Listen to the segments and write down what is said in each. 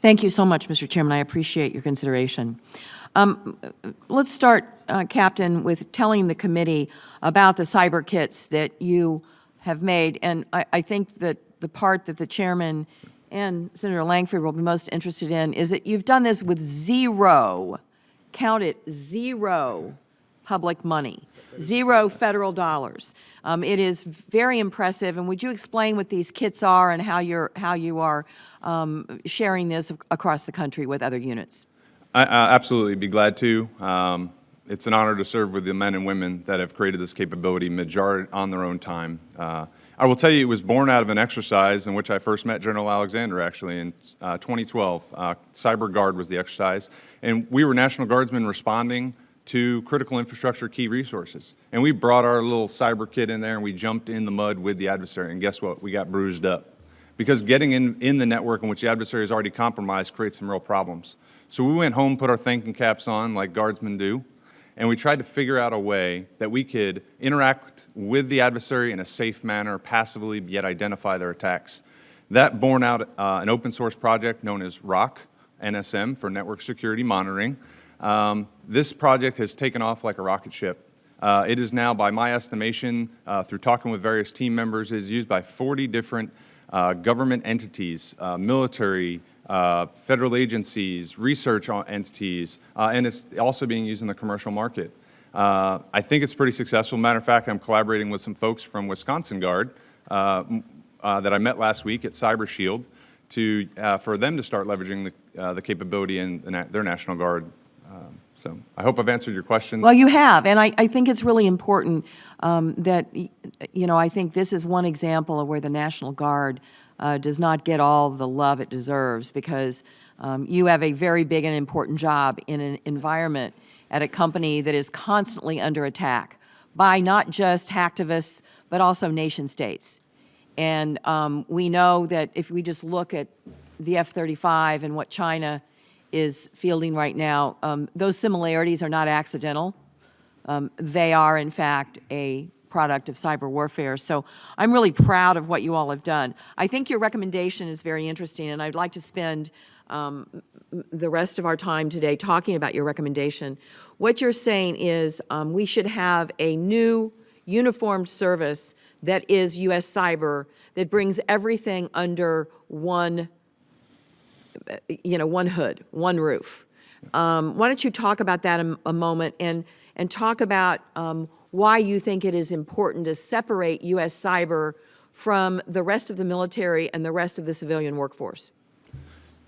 Thank you so much, Mr. Chairman. I appreciate your consideration. Let's start, Captain, with telling the committee about the cyber kits that you have made. And I think that the part that the chairman and Senator Langford will be most interested in is that you've done this with zero, count it, zero public money, zero federal dollars. It is very impressive. And would you explain what these kits are and how you are sharing this across the country with other units? I absolutely be glad to. It's an honor to serve with the men and women that have created this capability, majority on their own time. I will tell you, it was born out of an exercise in which I first met General Alexander, actually, in 2012. Cyber Guard was the exercise, and we were National Guardsmen responding to critical infrastructure key resources. And we brought our little cyber kit in there, and we jumped in the mud with the adversary, and guess what? We got bruised up. Because getting in the network in which the adversary is already compromised creates some real problems. So we went home, put our thinking caps on like guardsmen do, and we tried to figure out a way that we could interact with the adversary in a safe manner, passively, yet identify their attacks. That borne out an open source project known as ROC, NSM, for Network Security Monitoring. This project has taken off like a rocket ship. It is now, by my estimation, through talking with various team members, is used by 40 different government entities, military, federal agencies, research entities, and it's also being used in the commercial market. I think it's pretty successful. Matter of fact, I'm collaborating with some folks from Wisconsin Guard that I met last week at Cyber Shield for them to start leveraging the capability in their National Guard. So I hope I've answered your question. Well, you have, and I think it's really important that, you know, I think this is one example of where the National Guard does not get all the love it deserves, because you have a very big and important job in an environment at a company that is constantly under attack by not just hacktivists, but also nation states. And we know that if we just look at the F-35 and what China is fielding right now, those similarities are not accidental. They are, in fact, a product of cyber warfare. So I'm really proud of what you all have done. I think your recommendation is very interesting, and I'd like to spend the rest of our time today talking about your recommendation. What you're saying is we should have a new uniformed service that is U.S. Cyber, that brings everything under one, one hood, one roof. Why don't you talk about that a moment and talk about why you think it is important to separate U.S. Cyber from the rest of the military and the rest of the civilian workforce?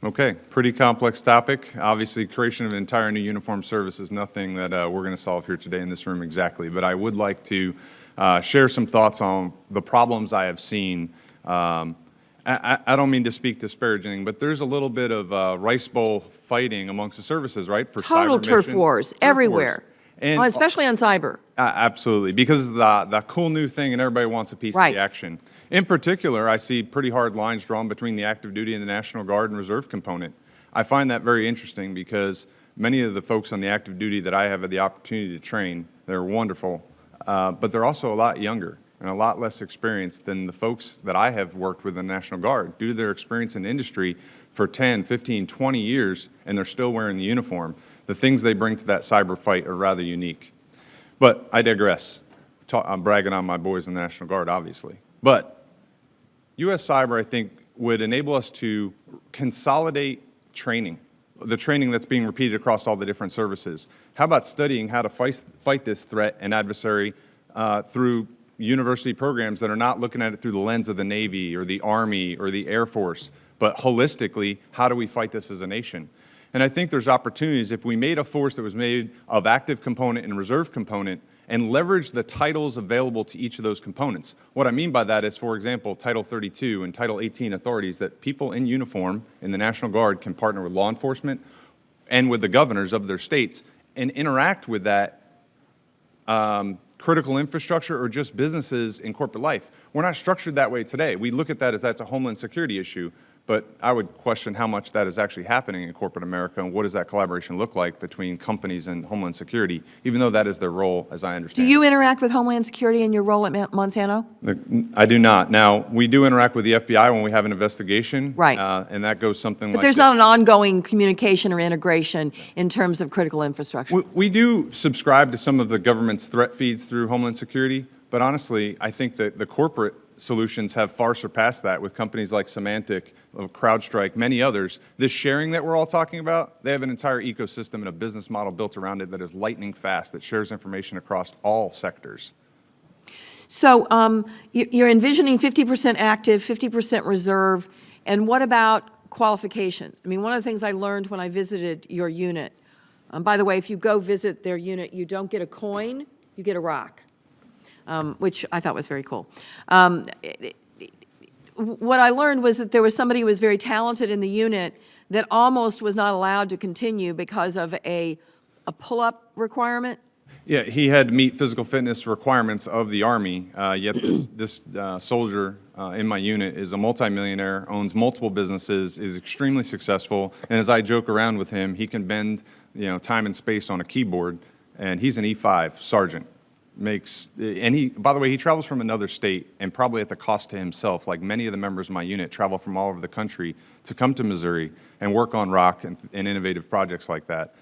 Okay, pretty complex topic. Obviously, creation of an entire new uniform service is nothing that we're going to solve here today in this room exactly, but I would like to share some thoughts on the problems I have seen. I don't mean to speak disparaging, but there's a little bit of rice bowl fighting amongst the services, right? For total cyber turf missions, wars everywhere, and especially on cyber. Absolutely, because the cool new thing and everybody wants a piece of the action. In particular, I see pretty hard lines drawn between the active duty and the National Guard and Reserve component. I find that very interesting because many of the folks on the active duty that I have had the opportunity to train, they're wonderful, but they're also a lot younger and a lot less experienced than the folks that I have worked with in the National Guard. Due to their experience in industry for 10, 15, 20 years, and they're still wearing the uniform, the things they bring to that cyber fight are rather unique. But I digress. I'm bragging on my boys in the National Guard, obviously. But U.S. Cyber, I think, would enable us to consolidate training, the training that's being repeated across all the different services. How about studying how to fight this threat and adversary through university programs that are not looking at it through the lens of the Navy or the Army or the Air Force, but holistically, how do we fight this as a nation? And I think there's opportunities if we made a force that was made of active component and reserve component and leverage the titles available to each of those components. What I mean by that is, for example, Title 32 and Title 18 authorities that people in uniform in the National Guard can partner with law enforcement and with the governors of their states and interact with that critical infrastructure or just businesses in corporate life. We're not structured that way today. We look at that as that's a Homeland Security issue, but I would question how much that is actually happening in corporate America, and what does that collaboration look like between companies and Homeland Security, even though that is their role, as I understand. Do you interact with Homeland Security in your role at Monsanto? I do not. Now, we do interact with the FBI when we have an investigation. Right. And that goes something like But there's not an ongoing communication or integration in terms of critical infrastructure. We do subscribe to some of the government's threat feeds through Homeland Security, but honestly, I think that the corporate solutions have far surpassed that with companies like Symantec, CrowdStrike, many others. This sharing that we're all talking about, they have an entire ecosystem and a business model built around it that is lightning fast, that shares information across all sectors. So you're envisioning 50% active, 50% reserve, and what about qualifications? I mean, one of the things I learned when I visited your unit, by the way, if you go visit their unit, you don't get a coin, you get a rock, which I thought was very cool. What I learned was that there was somebody who was very talented in the unit that almost was not allowed to continue because of a pull-up requirement. Yeah, he had to meet physical fitness requirements of the Army, yet this soldier in my unit is a multimillionaire, owns multiple businesses, is extremely successful, and as I joke around with him, he can bend time and space on a keyboard, and he's an E5 sergeant. By the way, he travels from another state, and probably at the cost to himself, like many of the members of my unit travel from all over the country to come to Missouri and work on rock and innovative projects like that.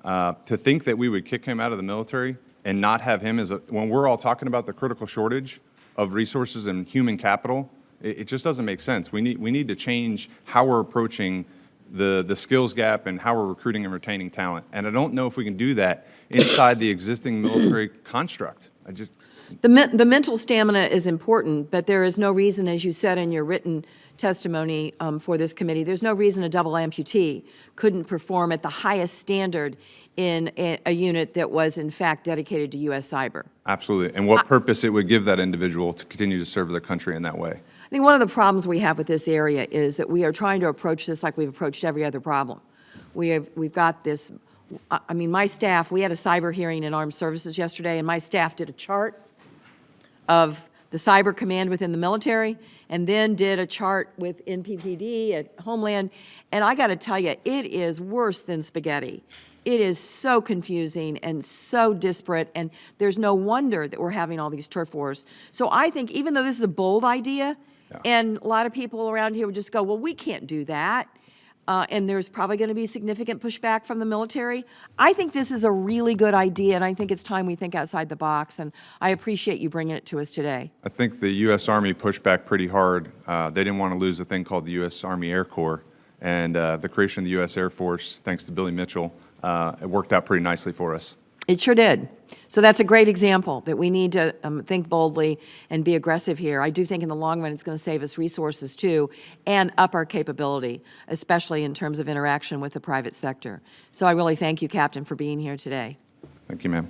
To think that we would kick him out of the military and not have him when we're all talking about the critical shortage of resources and human capital, it just doesn't make sense. We need to change how we're approaching the skills gap and how we're recruiting and retaining talent. And I don't know if we can do that inside the existing military construct. The mental stamina is important, but there is no reason, as you said in your written testimony for this committee, there's no reason a double amputee couldn't perform at the highest standard in a unit that was, in fact, dedicated to U.S. cyber. Absolutely. And what purpose it would give that individual to continue to serve their country in that way. I think one of the problems we have with this area is that we are trying to approach this like we've approached every other problem. We've got this, I mean, my staff, we had a cyber hearing in Armed Services yesterday, and my staff did a chart of the cyber command within the military, and then did a chart with NPPD at Homeland, and I got to tell you, it is worse than spaghetti. It is so confusing and so disparate, and there's no wonder that we're having all these turf wars. So I think even though this is a bold idea, and a lot of people around here would just go, well, we can't do that, and there's probably going to be significant pushback from the military, I think this is a really good idea, and I think it's time we think outside the box, and I appreciate you bringing it to us today. I think the U.S. Army pushed back pretty hard. They didn't want to lose a thing called the U.S. Army Air Corps, and the creation of the U.S. Air Force, thanks to Billy Mitchell, it worked out pretty nicely for us. It sure did. So that's a great example that we need to think boldly and be aggressive here. I do think in the long run it's going to save us resources too and up our capability, especially in terms of interaction with the private sector. So I really thank you, Captain, for being here today. Thank you, ma'am.